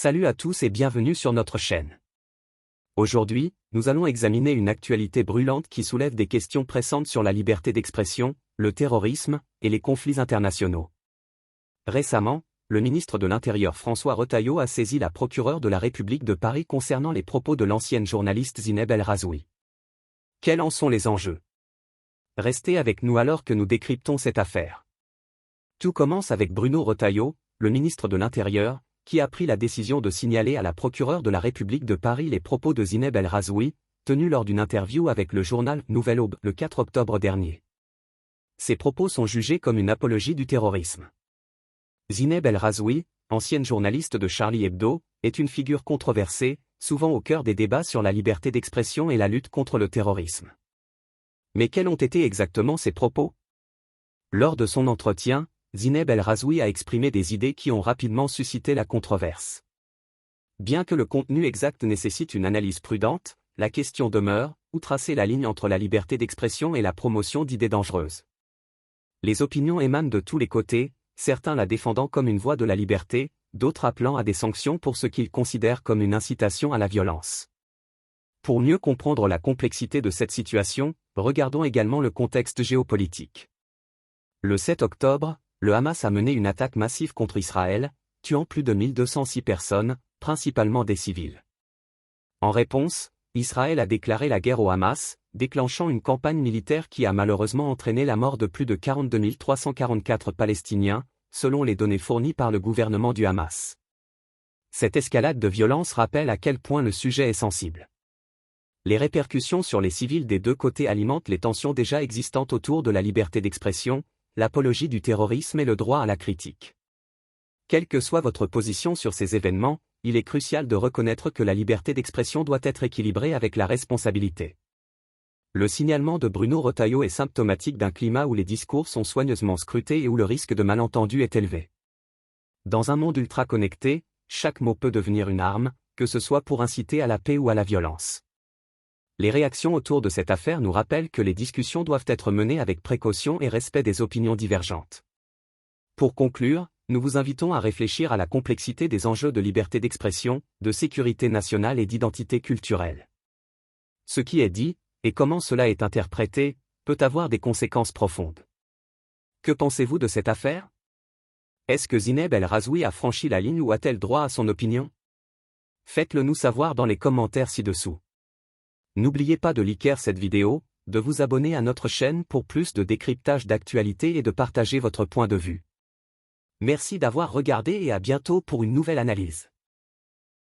Salut à tous et bienvenue sur notre chaîne. Aujourd'hui, nous allons examiner une actualité brûlante qui soulève des questions pressantes sur la liberté d'expression, le terrorisme et les conflits internationaux. Récemment, le ministre de l'Intérieur François Retailleau a saisi la procureure de la République de Paris concernant les propos de l'ancienne journaliste Zineb El Razoui. Quels en sont les enjeux? Restez avec nous alors que nous décryptons cette affaire. Tout commence avec Bruno Retailleau, le ministre de l'Intérieur, qui a pris la décision de signaler à la procureure de la République de Paris les propos de Zineb El Razoui, tenus lors d'une interview avec le journal Nouvelle Aube le 4 octobre dernier. Ces propos sont jugés comme une apologie du terrorisme. Zineb El Razoui, ancienne journaliste de Charlie Hebdo, est une figure controversée, souvent au cœur des débats sur la liberté d'expression et la lutte contre le terrorisme. Mais quels ont été exactement ses propos? Lors de son entretien, Zineb El Razoui a exprimé des idées qui ont rapidement suscité la controverse. Bien que le contenu exact nécessite une analyse prudente, la question demeure, où tracer la ligne entre la liberté d'expression et la promotion d'idées dangereuses. Les opinions émanent de tous les côtés, certains la défendant comme une voie de la liberté, d'autres appelant à des sanctions pour ce qu'ils considèrent comme une incitation à la violence. Pour mieux comprendre la complexité de cette situation, regardons également le contexte géopolitique. Le 7 octobre, le Hamas a mené une attaque massive contre Israël, tuant plus de 1206 personnes, principalement des civils. En réponse, Israël a déclaré la guerre au Hamas, déclenchant une campagne militaire qui a malheureusement entraîné la mort de plus de 42 344 Palestiniens, selon les données fournies par le gouvernement du Hamas. Cette escalade de violence rappelle à quel point le sujet est sensible. Les répercussions sur les civils des deux côtés alimentent les tensions déjà existantes autour de la liberté d'expression, l'apologie du terrorisme et le droit à la critique. Quelle que soit votre position sur ces événements, il est crucial de reconnaître que la liberté d'expression doit être équilibrée avec la responsabilité. Le signalement de Bruno Retailleau est symptomatique d'un climat où les discours sont soigneusement scrutés et où le risque de malentendu est élevé. Dans un monde ultra connecté, chaque mot peut devenir une arme, que ce soit pour inciter à la paix ou à la violence. Les réactions autour de cette affaire nous rappellent que les discussions doivent être menées avec précaution et respect des opinions divergentes. Pour conclure, nous vous invitons à réfléchir à la complexité des enjeux de liberté d'expression, de sécurité nationale et d'identité culturelle. Ce qui est dit, et comment cela est interprété, peut avoir des conséquences profondes. Que pensez-vous de cette affaire? Est-ce que Zineb El Razoui a franchi la ligne ou a-t-elle droit à son opinion? Faites-le nous savoir dans les commentaires ci-dessous. N'oubliez pas de liker cette vidéo, de vous abonner à notre chaîne pour plus de décryptage d'actualité et de partager votre point de vue. Merci d'avoir regardé et à bientôt pour une nouvelle analyse.